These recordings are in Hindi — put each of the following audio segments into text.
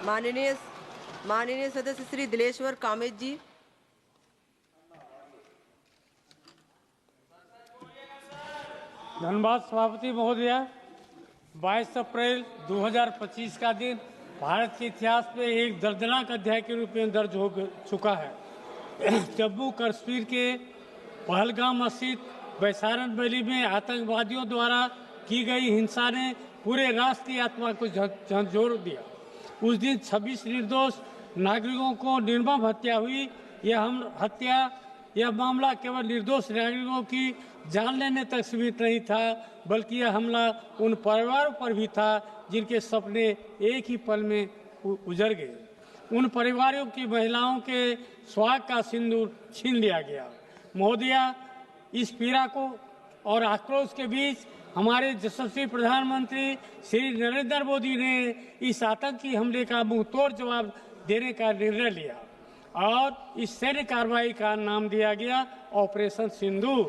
माननीय माननीय सदस्य श्री दिलेश्वर कामेत जी। धन्यवाद सभापति महोदय। 22 अप्रैल 2025 का दिन भारत के इतिहास में एक दर्दनाक अध्याय के रूप में दर्ज हो चुका है। जम्मू कश्मीर के पहलगाम स्थित वैसारन वैली में आतंकवादियों द्वारा की गई हिंसा ने पूरे राष्ट्र की आत्मा को झंझोर दिया। उस दिन 26 निर्दोष नागरिकों को निर्मम हत्या हुई। यह मामला केवल निर्दोष नागरिकों की जान लेने तक सीमित नहीं था, बल्कि यह हमला उन परिवारों पर भी था जिनके सपने एक ही पल में उजड़ गए। उन परिवारों की महिलाओं के सुहाग का सिंदूर छीन लिया गया। महोदया, इस पीड़ा को और आक्रोश के बीच हमारे यशस्वी प्रधानमंत्री श्री नरेंद्र मोदी ने इस आतंकी हमले का मुंहतोड़ जवाब देने का निर्णय लिया और इस सैन्य कार्रवाई का नाम दिया गया ऑपरेशन सिंदूर।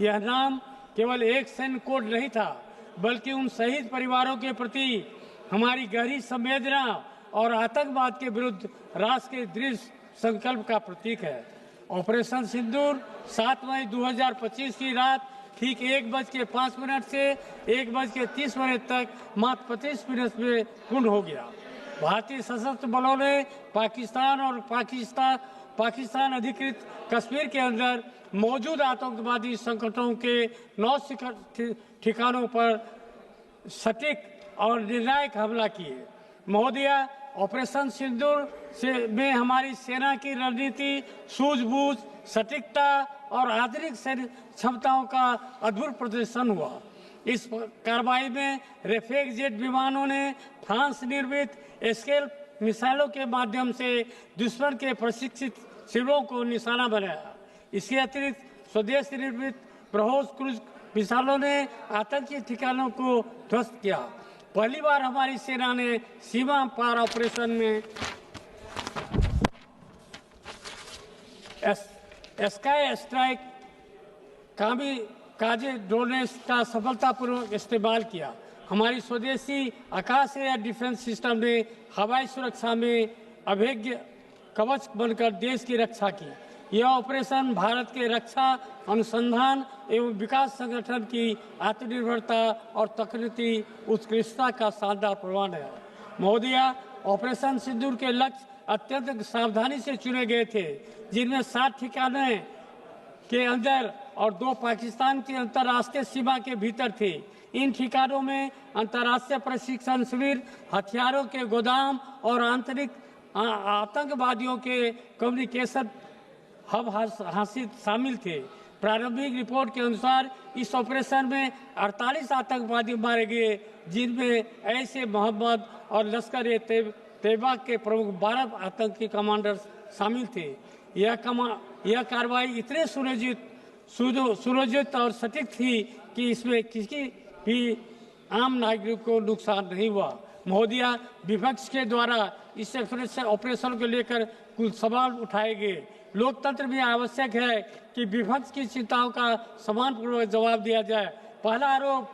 यह नाम केवल एक सैन्य कोड नहीं था, बल्कि उन शहीद परिवारों के प्रति हमारी गहरी संवेदना और आतंकवाद के विरुद्ध राष्ट्र के दृढ़ संकल्प का प्रतीक है। ऑपरेशन सिंदूर 7 मई 2025 की रात ठीक 1:05 से 1:30 तक मात्र 25 मिनट में पूर्ण हो गया। भारतीय सशस्त्र बलों ने पाकिस्तान अधिकृत कश्मीर के अंदर मौजूद आतंकवादी संगठनों के 9 ठिकानों पर सटीक और निर्णायक हमला किए। महोदया, ऑपरेशन सिंदूर में हमारी सेना की रणनीति, सूझबूझ, सटीकता और आधुनिक सैन्य क्षमताओं का अद्भुत प्रदर्शन हुआ। इस कार्रवाई में रेफेल जेट विमानों ने फ्रांस निर्मित एस्केल मिसाइलों के माध्यम से दुश्मन के प्रशिक्षित शिविरों को निशाना बनाया। इसके अतिरिक्त स्वदेश निर्मित ब्रह्मोस क्रूज मिसाइलों ने आतंकी ठिकानों को ध्वस्त किया। पहली बार हमारी सेना ने सीमा पार ऑपरेशन में स्काई स्ट्राइक काजे ड्रोन्स का सफलतापूर्वक इस्तेमाल किया। हमारी स्वदेशी आकाश एयर डिफेंस सिस्टम ने हवाई सुरक्षा में अभेद्य कवच बनकर देश की रक्षा की। यह ऑपरेशन भारत के रक्षा अनुसंधान एवं विकास संगठन की आत्मनिर्भरता और तकनीकी उत्कृष्टता का शानदार प्रमाण है। महोदया, ऑपरेशन सिंदूर के लक्ष्य अत्यंत सावधानी से चुने गए थे, जिनमें 7 ठिकाने के अंदर और 2 पाकिस्तान की अंतर्राष्ट्रीय सीमा के भीतर थे। इन ठिकानों में अंतर्राष्ट्रीय प्रशिक्षण शिविर, हथियारों के गोदाम और आंतरिक आतंकवादियों के कम्युनिकेशन हब हासिल शामिल थे। प्रारंभिक रिपोर्ट के अनुसार इस ऑपरेशन में 48 आतंकवादी मारे गए, जिनमें ऐसे मोहम्मद और लश्कर ए तैयबा के प्रमुख 12 आतंकी कमांडर शामिल थे। यह कार्रवाई इतने सुनियोजित और सटीक थी कि इसमें किसी भी आम नागरिक को नुकसान नहीं हुआ। महोदया, विपक्ष के द्वारा इस ऑपरेशन को लेकर कुछ सवाल उठाए गए। लोकतंत्र में आवश्यक है कि विपक्ष की चिंताओं का सम्मानपूर्वक जवाब दिया जाए। पहला आरोप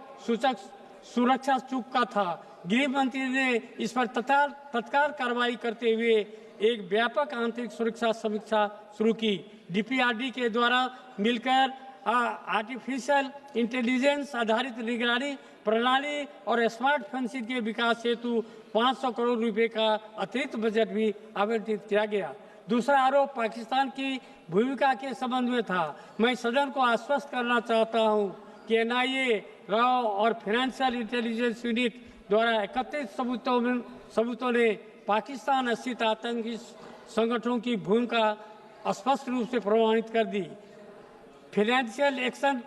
सुरक्षा चूक का था। गृह मंत्री ने इस पर तत्काल कार्रवाई करते हुए एक व्यापक आंतरिक सुरक्षा समीक्षा शुरू की। डीपीआरडी के द्वारा मिलकर आर्टिफिशियल इंटेलिजेंस आधारित निगरानी प्रणाली और स्मार्ट फेंसिंग के विकास हेतु 500 करोड़ रुपए का अतिरिक्त बजट भी आवंटित किया गया। दूसरा आरोप पाकिस्तान की भूमिका के संबंध में था। मैं सदन को आश्वस्त करना चाहता हूं कि एनआईए, राव और फाइनेंशियल इंटेलिजेंस यूनिट द्वारा एकत्रित सबूतों ने पाकिस्तान स्थित आतंकी संगठनों की भूमिका स्पष्ट रूप से प्रमाणित कर दी। फाइनेंशियल एक्शन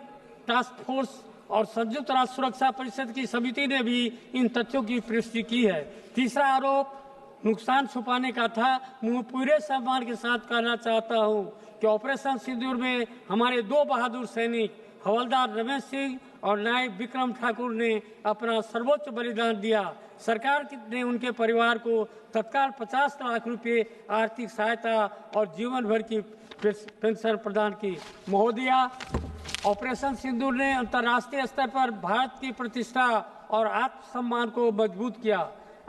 टास्क फोर्स और संयुक्त राष्ट्र सुरक्षा परिषद की समिति ने भी इन तथ्यों की पुष्टि की है। तीसरा आरोप नुकसान छुपाने का था। मैं पूरे सम्मान के साथ कहना चाहता हूं कि ऑपरेशन सिंदूर में हमारे 2 बहादुर सैनिक हवलदार रमेश सिंह और नायक विक्रम ठाकुर ने अपना सर्वोच्च बलिदान दिया। सरकार ने उनके परिवार को तत्काल 50 लाख रुपए आर्थिक सहायता और जीवन भर की पेंशन प्रदान की। महोदया, ऑपरेशन सिंदूर ने अंतर्राष्ट्रीय स्तर पर भारत की प्रतिष्ठा और आत्मसम्मान को मजबूत किया।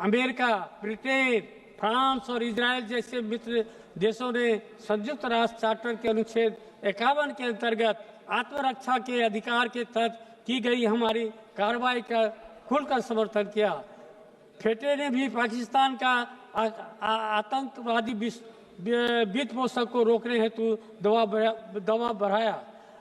अमेरिका, ब्रिटेन, फ्रांस और इजराइल जैसे मित्र देशों ने संयुक्त राष्ट्र चार्टर के अनुच्छेद 51 के अंतर्गत आत्मरक्षा के अधिकार के तहत की गई हमारी कार्रवाई का खुलकर समर्थन किया। फेटे ने भी पाकिस्तान का आतंकवादी वित्त पोषण को रोकने हेतु दबाव बढ़ाया।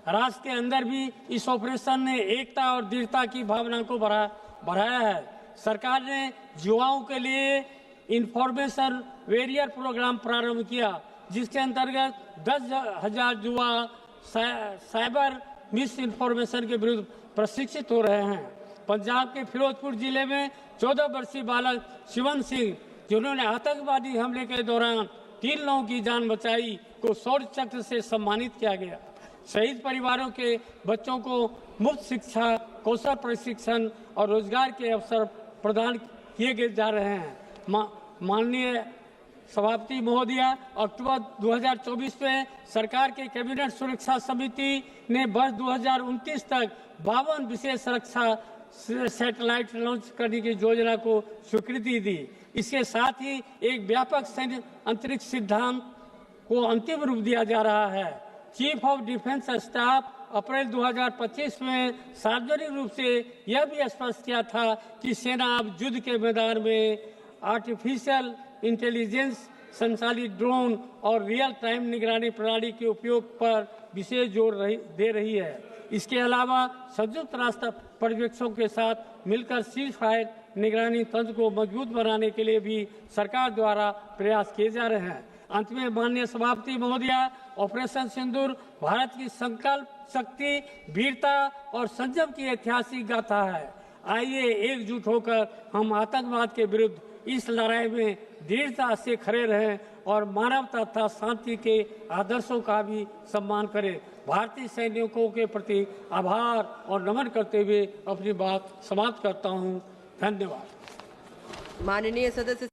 राष्ट्र के अंदर भी इस ऑपरेशन ने एकता और दृढ़ता की भावना को बढ़ाया है। सरकार ने युवाओं के लिए इंफॉर्मेशन वेरियर प्रोग्राम प्रारंभ किया, जिसके अंतर्गत 10,000 युवा साइबर मिस इन्फॉर्मेशन के विरुद्ध प्रशिक्षित हो रहे हैं। पंजाब के फिरोजपुर जिले में 14 वर्षीय बालक शिवन सिंह, जिन्होंने आतंकवादी हमले के दौरान 3 लोगों की जान बचाई, को शौर्य चक्र से सम्मानित किया गया। शहीद परिवारों के बच्चों को मुफ्त शिक्षा, कौशल प्रशिक्षण और रोजगार के अवसर प्रदान किए जा रहे हैं। माननीय सभापति महोदया, अक्टूबर 2024 में सरकार के कैबिनेट सुरक्षा समिति ने वर्ष 2029 तक 52 विशेष रक्षा सैटेलाइट लॉन्च करने की योजना को स्वीकृति दी। इसके साथ ही एक व्यापक सैन्य अंतरिक्ष सिद्धांत को अंतिम रूप दिया जा रहा है। चीफ ऑफ डिफेंस स्टाफ अप्रैल 2025 में सार्वजनिक रूप से यह भी स्पष्ट किया था कि सेना अब युद्ध के मैदान में आर्टिफिशियल इंटेलिजेंस संचालित ड्रोन और रियल टाइम निगरानी प्रणाली के उपयोग पर विशेष जोर दे रही है। इसके अलावा संयुक्त राष्ट्र पर्यवेक्षकों के साथ मिलकर सीज फायर निगरानी तंत्र को मजबूत बनाने के लिए भी सरकार द्वारा प्रयास किए जा रहे हैं। अंत में माननीय सभापति महोदया, ऑपरेशन सिंदूर भारत की संकल्प शक्ति, वीरता और संयम की ऐतिहासिक गाथा है। आइए एकजुट होकर हम आतंकवाद के विरुद्ध इस लड़ाई में दृढ़ता से खड़े रहें और मानवता तथा शांति के आदर्शों का भी सम्मान करें। भारतीय सैनिकों के प्रति आभार और नमन करते हुए अपनी बात समाप्त करता हूं। धन्यवाद। माननीय सदस्य